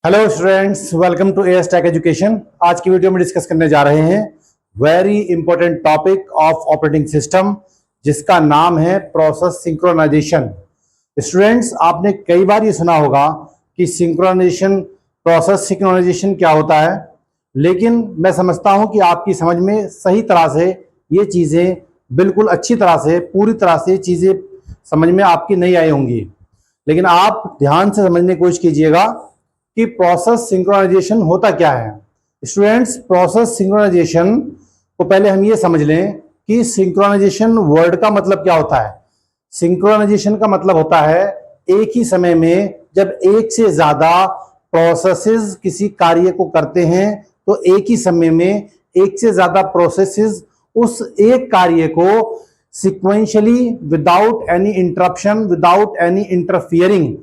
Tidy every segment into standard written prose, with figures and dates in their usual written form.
Hello students, welcome to AS tech education. आज की video में डिस्कस करने जा रहे हैं very important topic of operating system, जिसका नाम है प्रोसेस सिंक्रोनाइजेशन। स्टूडेंट्स, आपने कई बार ये सुना होगा कि सिंक्रोनाइजेशन, प्रोसेस सिंक्रोनाइजेशन क्या होता है, लेकिन मैं समझता हूं कि आपकी समझ में सही तरह से ये चीज़ें बिल्कुल अच्छी तरह से, पूरी तरह से चीज़ें समझ में आपकी नहीं आई होंगी। लेकिन आप ध्यान से समझने की कोशिश कीजिएगा कि प्रोसेस सिंक्रोनाइजेशन होता क्या है। स्टूडेंट्स, प्रोसेस सिंक्रोनाइजेशन को पहले हम ये समझ लें कि सिंक्रोनाइजेशन वर्ड का मतलब क्या होता है। सिंक्रोनाइजेशन का मतलब होता है एक ही समय में जब एक से ज्यादा प्रोसेसेस किसी कार्य को करते हैं, तो एक ही समय में एक से ज्यादा प्रोसेसेस उस एक कार्य को sequentially, without any interruption, without any interfering,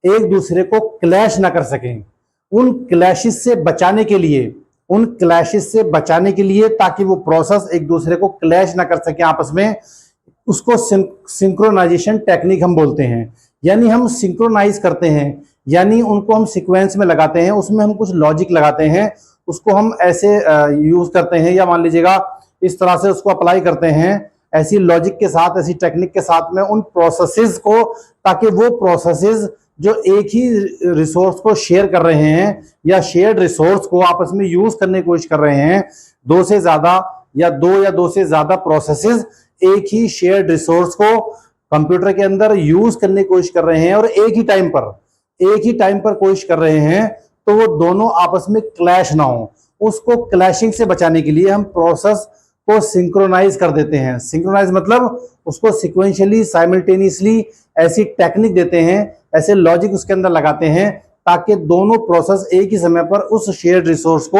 एक दूसरे को क्लैश ना कर सकें। उन क्लैशेस से बचाने के लिए, ताकि वो प्रोसेस एक दूसरे को क्लैश ना कर सके आपस में, उसको सिंक्रोनाइजेशन टेक्निक हम बोलते हैं। यानी हम सिंक्रोनाइज करते हैं, यानी उनको हम सीक्वेंस में लगाते हैं, उसमें हम कुछ लॉजिक लगाते हैं, उसको हम ऐसे यूज करते हैं, या मान लीजिएगा इस तरह से उसको अप्लाई करते हैं, ऐसी लॉजिक के साथ, ऐसी टेक्निक के साथ में उन प्रोसेसेस को, ताकि वो प्रोसेसेस जो एक ही रिसोर्स को शेयर कर रहे हैं या शेयर्ड रिसोर्स को आपस में यूज करने की कोशिश कर रहे हैं, दो से ज्यादा या दो से ज्यादा प्रोसेसेस एक ही शेयर्ड रिसोर्स को कंप्यूटर के अंदर यूज करने की कोशिश कर रहे हैं और एक ही टाइम पर कोशिश कर रहे हैं, तो वो दोनों आपस में क्लैश ना हो। उसको क्लैशिंग से बचाने के लिए हम प्रोसेस को सिंक्रोनाइज कर देते हैं। सिंक्रोनाइज मतलब उसको सिक्वेंशियली, साइमल्टेनियसली ऐसी टेक्निक देते हैं, ऐसे लॉजिक उसके अंदर लगाते हैं, ताकि दोनों प्रोसेस एक ही समय पर उस शेयर्ड रिसोर्स को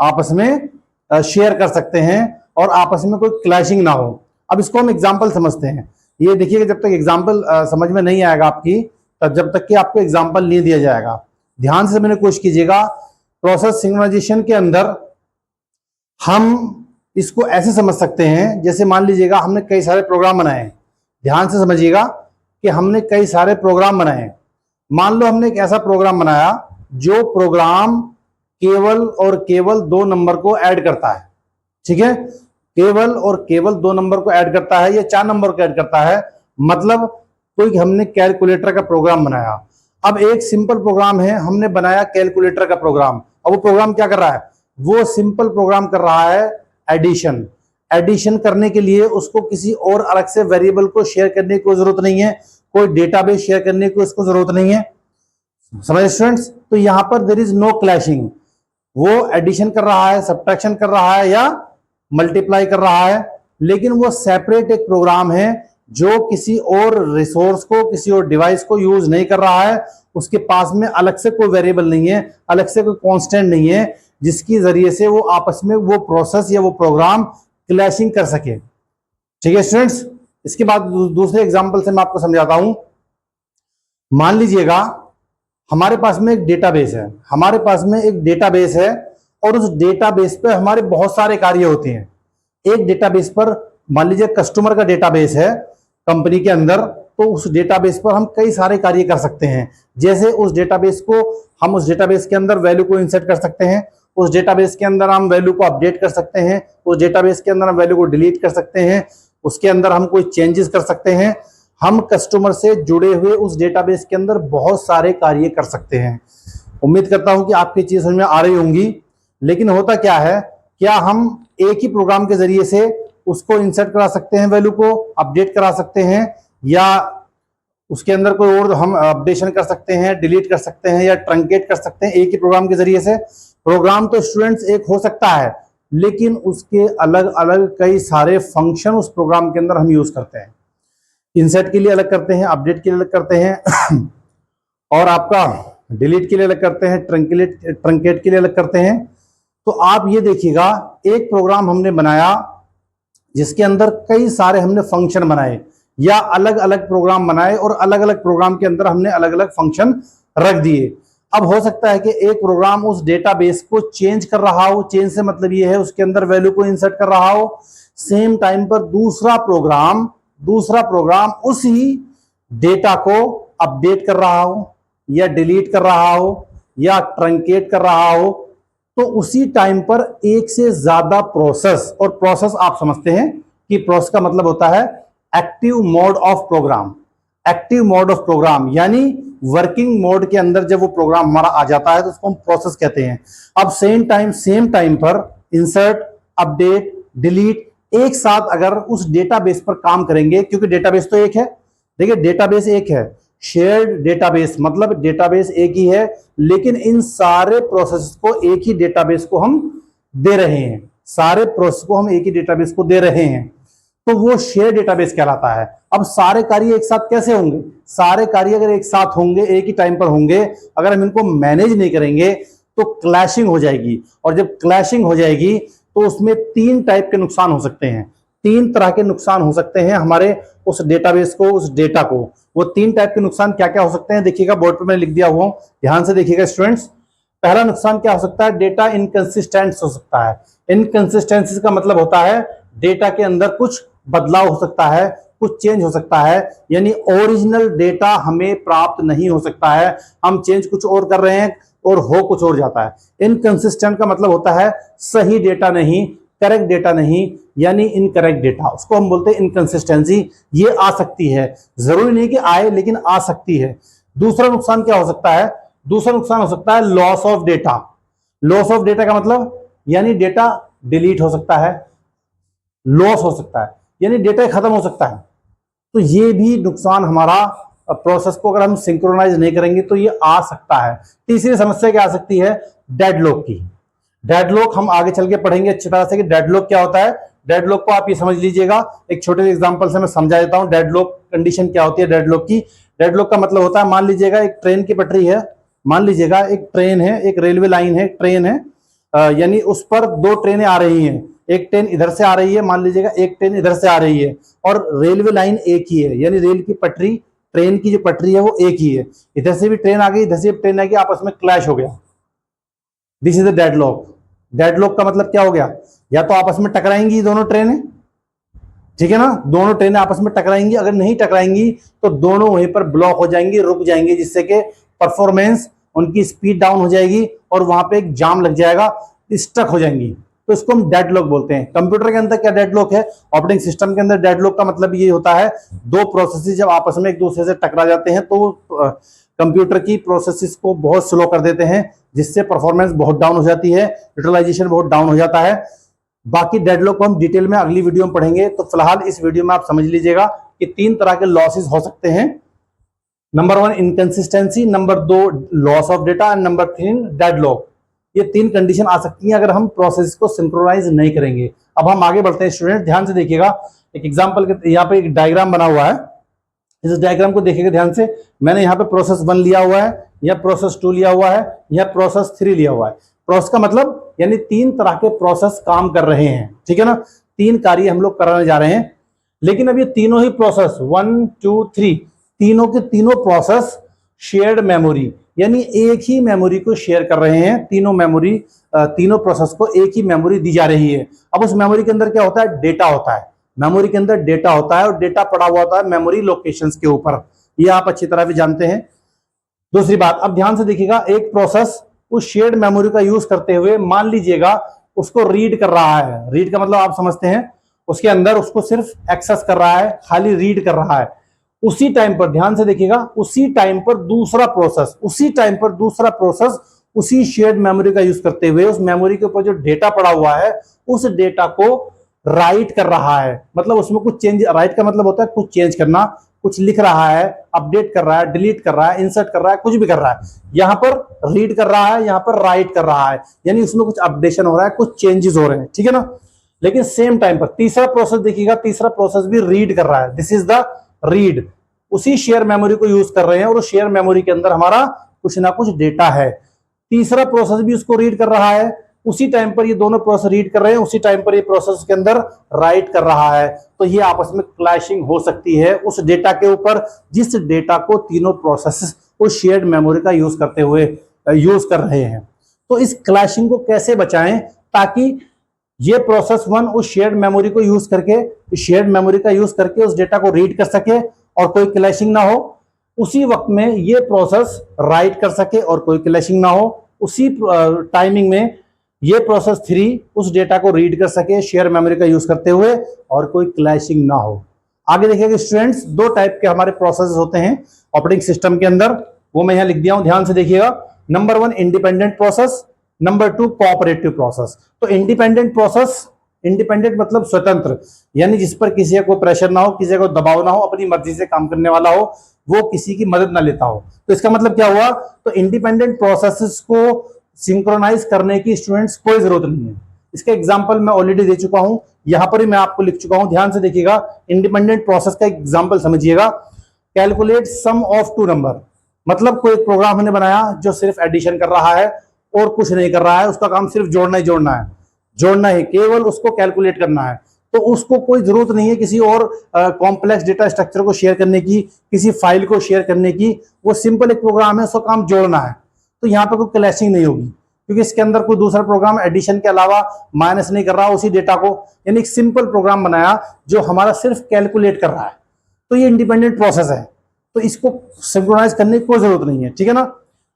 आपस में शेयर कर सकते हैं और आपस में कोई क्लैशिंग ना हो। अब इसको हम एग्जांपल समझते हैं। ये देखिएगा, जब तक एग्जांपल समझ में नहीं आएगा आपकी, तब जब तक कि आपको एग्जांपल नहीं दिया जाएगा। ध्यान से समझने की कोशिश कीजिएगा। प्रोसेस सिंक्रोनाइजेशन के अंदर हम इसको ऐसे समझ सकते हैं, जैसे मान लीजिएगा हमने कई सारे प्रोग्राम बनाए हैं। ध्यान से समझिएगा कि हमने कई सारे प्रोग्राम बनाए हैं। मान लो हमने एक ऐसा प्रोग्राम बनाया जो प्रोग्राम केवल और केवल 2 नंबर को ऐड करता है। ठीक है, केवल और केवल 2 नंबर को ऐड करता है या 4 नंबर को ऐड करता है। मतलब कोई हमने कैलकुलेटर का प्रोग्राम बनाया। अब एक सिंपल प्रोग्राम है, हमने बनाया कैलकुलेटर का प्रोग्राम। अब वो प्रोग्राम क्या कर रहा है? वो सिंपल प्रोग्राम कर रहा है एडिशन। एडिशन करने के लिए उसको किसी और अलग से वेरिएबल को शेयर करने की कोई जरूरत नहीं है, कोई डेटाबेस शेयर करने की उसको जरूरत नहीं है। समझ स्टूडेंट्स? तो यहां पर देयर इज नो क्लैशिंग। वो एडिशन कर रहा है, सब्ट्रैक्शन कर रहा है या मल्टीप्लाई कर रहा है, लेकिन वो सेपरेट एक प्रोग्राम है जो किसी और रिसोर्स को, किसी और डिवाइस को यूज नहीं कर रहा है। उसके पास में अलग से कोई वेरिएबल नहीं है, अलग से कोई कांस्टेंट नहीं है, जिसकी जरिए से वो आपस में वो प्रोसेस या वो प्रोग्राम क्लैशिंग कर सके। ठीक है स्टूडेंट्स, इसके बाद दूसरे एग्जांपल से मैं आपको समझाता हूं। मान लीजिएगा हमारे पास में एक डेटाबेस है, और उस डेटाबेस पे हमारे बहुत सारे कार्य होते हैं। एक डेटाबेस पर मान लीजिए कस्टमर का डेटाबेस है कंपनी के अंदर, तो उस डेटाबेस पर हम कई सारे कार्य कर सकते हैं। जैसे उस डेटाबेस के अंदर वैल्यू को इंसर्ट कर सकते हैं, उस डेटाबेस के अंदर हम वैल्यू को अपडेट कर सकते हैं, उस डेटाबेस के अंदर हम वैल्यू को डिलीट कर सकते हैं, उसके अंदर हम कोई चेंजेस कर सकते हैं। हम कस्टमर से जुड़े हुए उस डेटाबेस के अंदर बहुत सारे कार्य कर सकते हैं। उम्मीद करता हूं कि आपकी चीज समझ में आ रही होंगी। लेकिन होता क्या है, क्या हम एक ही प्रोग्राम के जरिए से उसको इंसर्ट करा सकते हैं, वैल्यू को अपडेट करा सकते हैं, या उसके अंदर कोई और हम अपडेशन कर सकते हैं, डिलीट कर सकते हैं या ट्रंकेट कर सकते हैं एक ही प्रोग्राम के जरिए से? प्रोग्राम तो स्टूडेंट्स एक हो सकता है, लेकिन उसके अलग अलग कई सारे फंक्शन उस प्रोग्राम के अंदर हम यूज करते हैं। इंसर्ट के लिए अलग करते हैं, अपडेट के लिए अलग करते हैं और आपका डिलीट के लिए अलग करते हैं, ट्रंकेट के लिए अलग करते हैं। तो आप ये देखिएगा, एक प्रोग्राम हमने बनाया जिसके अंदर कई सारे हमने फंक्शन बनाए या अलग अलग प्रोग्राम बनाए, और अलग अलग प्रोग्राम के अंदर हमने अलग अलग फंक्शन रख दिए। अब हो सकता है कि एक प्रोग्राम उस डेटाबेस को चेंज कर रहा हो, चेंज से मतलब ये है उसके अंदर वैल्यू को इंसर्ट कर रहा हो, सेम टाइम पर दूसरा प्रोग्राम उसी डेटा को अपडेट कर रहा हो या डिलीट कर रहा हो या ट्रंकेट कर रहा हो, तो उसी टाइम पर एक से ज्यादा प्रोसेस, और प्रोसेस आप समझते हैं कि प्रोसेस का मतलब होता है active mode of program. Active mode of program यानी वर्किंग मोड के अंदर जब वो प्रोग्राम हमारा आ जाता है तो उसको हम प्रोसेस कहते हैं। अब सेम टाइम पर इंसर्ट, अपडेट, डिलीट एक साथ अगर उस डेटाबेस पर काम करेंगे, क्योंकि डेटाबेस तो एक है, देखिए डेटाबेस एक है, शेयर्ड डेटाबेस मतलब डेटाबेस एक ही है, लेकिन इन सारे प्रोसेस को एक ही डेटाबेस को हम दे रहे हैं, सारे प्रोसेस को हम एक ही डेटाबेस को दे रहे हैं, तो वो शेयर डेटाबेस कहलाता है। अब सारे कार्य एक साथ कैसे होंगे? सारे कार्य अगर एक साथ होंगे, एक ही टाइम पर होंगे, अगर हम इनको मैनेज नहीं करेंगे तो क्लैशिंग हो जाएगी, और जब क्लैशिंग हो जाएगी तो उसमें तीन टाइप के नुकसान हो सकते हैं, तीन तरह के नुकसान हो सकते हैं हमारे उस डेटाबेस को, उस डेटा को। वो तीन टाइप के नुकसान क्या क्या हो सकते हैं देखिएगा, बोर्ड पर मैं लिख दिया हुआ हूं, ध्यान से देखिएगा स्टूडेंट्स। पहला नुकसान क्या हो सकता है? डेटा इनकंसिस्टेंट हो सकता है। इनकंसिस्टेंसी का मतलब होता है डेटा के अंदर कुछ बदलाव हो सकता है, कुछ चेंज हो सकता है, यानी ओरिजिनल डेटा हमें प्राप्त नहीं हो सकता है, हम चेंज कुछ और कर रहे हैं और हो कुछ और जाता है। इनकंसिस्टेंट का मतलब होता है सही डेटा नहीं, करेक्ट डेटा नहीं, यानी इनकरेक्ट डेटा, उसको हम बोलते हैं इनकंसिस्टेंसी। ये आ सकती है, जरूरी नहीं कि आए, लेकिन आ सकती है। दूसरा नुकसान क्या हो सकता है? दूसरा नुकसान हो सकता है loss of data. Loss of data का मतलब यानी डेटा डिलीट हो सकता है, लॉस हो सकता है, यानी डेटा खत्म हो सकता है। तो ये भी नुकसान हमारा प्रोसेस को अगर हम सिंक्रोनाइज नहीं करेंगे तो ये आ सकता है। तीसरी समस्या क्या आ सकती है? डेडलॉक की। डेडलॉक हम आगे चल के पढ़ेंगे अच्छी तरह से कि डेडलॉक क्या होता है। डेडलॉक को आप ये समझ लीजिएगा, एक छोटे से एग्जांपल से मैं समझा देता हूं डेडलॉक कंडीशन क्या होती है। डेडलॉक की, डेडलॉक का मतलब होता है, मान लीजिएगा एक ट्रेन की पटरी है, मान लीजिएगा एक ट्रेन है, एक रेलवे लाइन है, ट्रेन है, यानी उस पर दो ट्रेनें आ रही हैं, एक ट्रेन इधर से आ रही है, मान लीजिएगा एक ट्रेन इधर से आ रही है, और रेलवे लाइन एक ही है, यानी रेल की पटरी, ट्रेन की जो पटरी है वो एक ही है, इधर से भी ट्रेन आ गई, इधर से भी ट्रेन आ गई, आपस में क्लैश हो गया। This is the deadlock. Deadlock का मतलब क्या हो गया? या तो आपस में टकराएंगी दोनों ट्रेनें, ठीक है ना, दोनों ट्रेनें आपस में टकराएंगी, अगर नहीं टकराएंगी तो दोनों वहीं पर ब्लॉक हो जाएंगी, रुक जाएंगी, जिससे कि परफॉर्मेंस, उनकी स्पीड डाउन हो जाएगी और वहां पे एक जाम लग जाएगा, स्टक हो जाएंगी, तो इसको हम डेडलॉक बोलते हैं। कंप्यूटर के अंदर क्या डेडलॉक है? ऑपरेटिंग सिस्टम के अंदर डेडलॉक का मतलब ये होता है दो प्रोसेसेस जब आपस में एक दूसरे से टकरा जाते हैं तो कंप्यूटर की प्रोसेसेस को बहुत स्लो कर देते हैं, जिससे परफॉर्मेंस बहुत डाउन हो जाती है, यूटिलाइजेशन बहुत डाउन हो जाता है। बाकी डेडलॉक को हम डिटेल में अगली वीडियो में पढ़ेंगे, तो फिलहाल इस वीडियो में आप समझ लीजिएगा कि तीन तरह के लॉसेस हो सकते हैं। Number 1 inconsistency, number 2 loss of data, and number 3 deadlock. ये तीन कंडीशन आ सकती हैं अगर हम प्रोसेस को सिंक्रोनाइज नहीं करेंगे। अब हम आगे बढ़ते हैं स्टूडेंट, ध्यान से देखिएगा। एक एग्जांपल के यहाँ पे एक डायग्राम बना हुआ है, इस डायग्राम को देखिएगा ध्यान से। मैंने यहाँ पे प्रोसेस 1 लिया हुआ है, यहाँ प्रोसेस 2 लिया हुआ है, यहाँ प्रोसेस 3 लिया हुआ है। प्रोसेस का मतलब यानी तीन तरह के प्रोसेस काम कर रहे हैं, ठीक है ना, तीन कार्य हम लोग कराने जा रहे हैं। लेकिन अब ये तीनों ही प्रोसेस 1 2 3 तीनों के तीनों प्रोसेस शेयर्ड मेमोरी यानी एक ही मेमोरी को शेयर कर रहे हैं। तीनों मेमोरी, तीनों प्रोसेस को एक ही मेमोरी दी जा रही है। अब उस मेमोरी के अंदर क्या होता है? डेटा होता है। मेमोरी के अंदर डेटा होता है और डेटा पड़ा हुआ होता है मेमोरी लोकेशंस के ऊपर, ये आप अच्छी तरह से जानते हैं। दूसरी बात, अब ध्यान से देखिएगा, एक प्रोसेस उस शेयर्ड मेमोरी का यूज करते हुए मान लीजिएगा उसको रीड कर रहा है। रीड का मतलब आप समझते हैं, उसके अंदर उसको सिर्फ एक्सेस कर रहा है, खाली रीड कर रहा है। उसी टाइम पर ध्यान से देखिएगा, उसी टाइम पर दूसरा प्रोसेस उसी शेयर्ड मेमोरी का यूज करते हुए उस मेमोरी के ऊपर जो डेटा पड़ा हुआ है उस डेटा को राइट कर रहा है। मतलब उसमें कुछ चेंज, राइट का मतलब होता है कुछ चेंज करना, कुछ लिख रहा है, अपडेट कर रहा है, डिलीट कर रहा है, इंसर्ट कर रहा है, कुछ भी कर रहा है। यहां पर रीड कर रहा है, यहां पर राइट कर रहा है, यानी उसमें कुछ अपडेशन हो रहा है, कुछ चेंजेस हो रहे हैं, ठीक है ना। लेकिन सेम टाइम पर तीसरा प्रोसेस देखिएगा, तीसरा प्रोसेस भी रीड कर रहा है। This is the read. उसी शेयर मेमोरी को यूज कर रहे हैं और उस शेयर मेमोरी के अंदर हमारा कुछ ना कुछ डेटा है। तीसरा प्रोसेस भी उसको रीड कर रहा है, उसी टाइम पर ये दोनों प्रोसेस रीड कर रहे हैं, उसी टाइम पर ये प्रोसेस के अंदर राइट कर रहा है। तो ये आपस में क्लैशिंग हो सकती है उस डेटा के ऊपर जिस डेटा को तीनों प्रोसेस उस शेयर्ड मेमोरी का यूज करते हुए यूज कर रहे हैं। तो इस क्लैशिंग को कैसे बचाएं ताकि ये प्रोसेस 1 उस शेयर्ड मेमोरी को यूज करके, शेयर्ड मेमोरी का यूज करके उस डेटा को रीड कर सके और कोई क्लैशिंग ना हो। उसी वक्त में ये प्रोसेस राइट कर सके और कोई क्लैशिंग ना हो, उसी टाइमिंग में ये प्रोसेस 3 उस डेटा को रीड कर सके शेयर मेमोरी का यूज करते हुए और कोई क्लैशिंग ना हो। आगे देखिएगा स्टूडेंट्स, 2 टाइप के हमारे प्रोसेस होते हैं ऑपरेटिंग सिस्टम के अंदर, वो मैं यहां लिख दिया हूं, ध्यान से देखिएगा। Number 1 independent process, number 2 cooperative process. तो इंडिपेंडेंट प्रोसेस, इंडिपेंडेंट मतलब स्वतंत्र, यानी जिस पर किसी का कोई प्रेशर ना हो, किसी को दबाव ना हो, अपनी मर्जी से काम करने वाला हो, वो किसी की मदद ना लेता हो। तो इसका मतलब क्या हुआ, तो इंडिपेंडेंट प्रोसेसेस को सिंक्रोनाइज करने की स्टूडेंट्स कोई जरूरत नहीं है। इसका एग्जांपल मैं ऑलरेडी दे चुका हूं, यहां पर ही मैं आपको लिख चुका हूं, ध्यान से देखिएगा। इंडिपेंडेंट प्रोसेस का एग्जांपल समझिएगा, कैलकुलेट सम ऑफ 2 नंबर, मतलब कोई प्रोग्राम हमने बनाया जो सिर्फ एडिशन कर रहा है और कुछ नहीं कर रहा है, उसका काम सिर्फ जोड़ना ही जोड़ना है, जोड़ना है, केवल उसको कैलकुलेट करना है। तो उसको कोई जरूरत नहीं है किसी और कॉम्प्लेक्स डेटा स्ट्रक्चर को शेयर करने की, किसी फाइल को शेयर करने की, वो सिंपल एक प्रोग्राम है, उसका काम जोड़ना है। तो यहाँ पे कोई क्लैशिंग नहीं होगी, क्योंकि इसके अंदर कोई दूसरा प्रोग्राम एडिशन के अलावा माइनस नहीं कर रहा उसी डेटा को, यानी एक सिंपल प्रोग्राम बनाया जो हमारा सिर्फ कैलकुलेट कर रहा है। तो ये इंडिपेंडेंट प्रोसेस है, तो इसको सिंक्रोनाइज करने की कोई जरूरत नहीं है, ठीक है ना।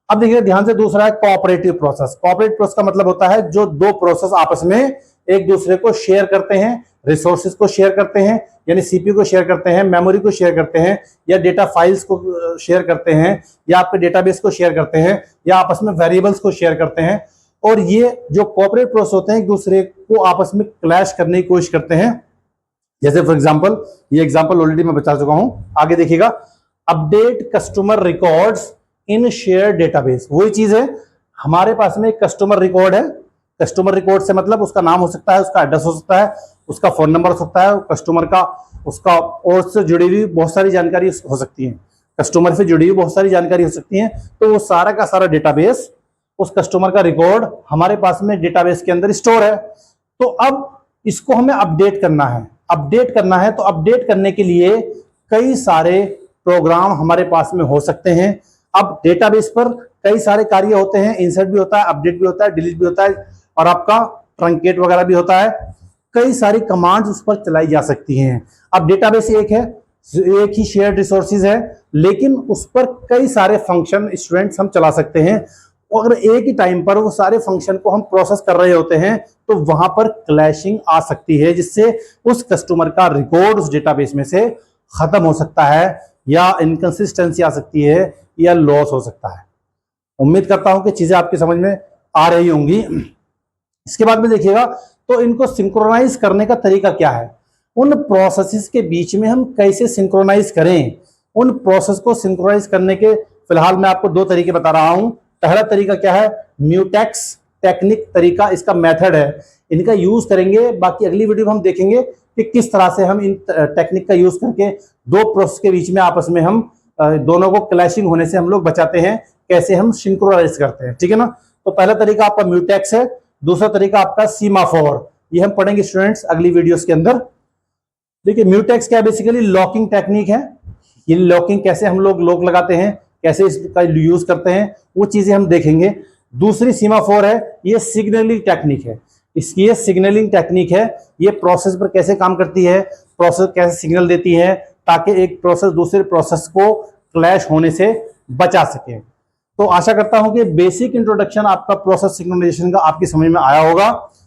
अब देखिए ध्यान से, दूसरा है कोऑपरेटिव प्रोसेस। कोऑपरेटिव प्रोसेस का मतलब होता है जो 2 प्रोसेस आपस में एक दूसरे को शेयर करते हैं, रिसोर्सेज को शेयर करते हैं, यानी सीपीयू को शेयर करते हैं, मेमोरी को शेयर करते हैं, या डेटा फाइल्स को शेयर करते हैं, या आपके डेटाबेस को शेयर करते हैं, या आपस में वेरिएबल्स को शेयर करते हैं। और ये जो कोऑपरेटिव प्रोसेस होते हैं एक दूसरे को आपस में क्लैश करने की कोशिश करते हैं। जैसे फॉर एग्जांपल, ये एग्जांपल ऑलरेडी मैं बता चुका हूं, आगे देखिएगा। Update customer records in share database, वही चीज है, हमारे पास में एक कस्टमर रिकॉर्ड है। कस्टमर रिकॉर्ड से मतलब उसका नाम हो सकता है, उसका एड्रेस हो सकता है, उसका फोन नंबर हो सकता है, कस्टमर का, उसका और उससे जुड़ी हुई बहुत सारी जानकारी हो सकती है, कस्टमर से जुड़ी हुई बहुत सारी जानकारी हो सकती है। तो वो सारा का सारा डेटाबेस, उस कस्टमर का रिकॉर्ड हमारे पास में डेटाबेस के अंदर स्टोर है। तो अब इसको हमें अपडेट करना है, अपडेट करना है। तो अपडेट करने के लिए कई सारे प्रोग्राम हमारे पास में हो सकते हैं। अब डेटाबेस पर कई सारे कार्य होते हैं, इंसर्ट भी होता है, अपडेट भी होता है, डिलीट भी होता है, और आपका ट्रंकेट वगैरह भी होता है। कई सारी कमांड्स उस पर चलाई जा सकती हैं। अब डेटाबेस एक है, एक ही शेयर्ड रिसोर्सेज है, लेकिन उस पर कई सारे फंक्शन स्टूडेंट्स हम चला सकते हैं। और अगर एक ही टाइम पर वो सारे फंक्शन को हम प्रोसेस कर रहे होते हैं तो वहां पर क्लैशिंग आ सकती है, जिससे उस कस्टमर का रिकॉर्ड उस डेटाबेस में से खत्म हो सकता है, या इनकंसिस्टेंसी आ सकती है, या लॉस हो सकता है। उम्मीद करता हूं कि चीजें आपकी समझ में आ रही होंगी। इसके बाद में देखिएगा, तो इनको सिंक्रोनाइज करने का तरीका क्या है, उन प्रोसेसेस के बीच में हम कैसे सिंक्रोनाइज करें। उन प्रोसेस को सिंक्रोनाइज करने के फिलहाल मैं आपको 2 तरीके बता रहा हूं। पहला तरीका क्या है, म्यूटेक्स टेक्निक तरीका, इसका मेथड है, इनका यूज करेंगे। बाकी अगली वीडियो में हम देखेंगे कि किस तरह से हम इन टेक्निक का यूज करके 2 प्रोसेस के बीच में आपस में हम दोनों को क्लैशिंग होने से हम लोग बचाते हैं, कैसे हम सिंक्रोनाइज करते हैं, ठीक है ना। तो पहला तरीका आपका म्यूटेक्स है, दूसरा तरीका आपका सीमाफोर, ये हम पढ़ेंगे स्टूडेंट्स अगली वीडियोस के अंदर। देखिए म्यूटेक्स क्या है, बेसिकली लॉकिंग टेक्निक है। ये लॉकिंग कैसे हम लोग लॉक लगाते हैं, कैसे इसका यूज करते हैं, वो चीजें हम देखेंगे। दूसरी सीमाफोर है, ये सिग्नलिंग टेक्निक है। इसकी ये सिग्नलिंग टेक्निक है, ये प्रोसेस पर कैसे काम करती है, प्रोसेस कैसे सिग्नल देती है ताकि एक प्रोसेस दूसरे प्रोसेस को क्लैश होने से बचा सके। तो आशा करता हूं कि बेसिक इंट्रोडक्शन आपका प्रोसेस सिंक्रोनाइजेशन का आपकी समझ में आया होगा।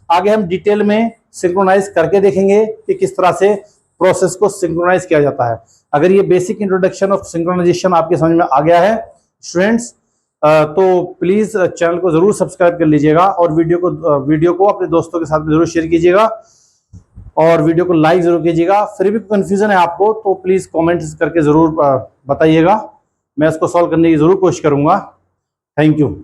आगे हम डिटेल में सिंक्रोनाइज करके देखेंगे कि किस तरह से प्रोसेस को सिंक्रोनाइज किया जाता है। अगर ये बेसिक इंट्रोडक्शन ऑफ सिंक्रोनाइजेशन आपके समझ में आ गया है स्टूडेंट्स, तो प्लीज चैनल को जरूर सब्सक्राइब कर लीजिएगा, और वीडियो को अपने दोस्तों के साथ जरूर शेयर कीजिएगा, और वीडियो को लाइक जरूर कीजिएगा। फिर भी कंफ्यूजन है आपको तो प्लीज कमेंट्स करके जरूर बताइएगा, मैं इसको सॉल्व करने की जरूर कोशिश करूंगा। Thank you.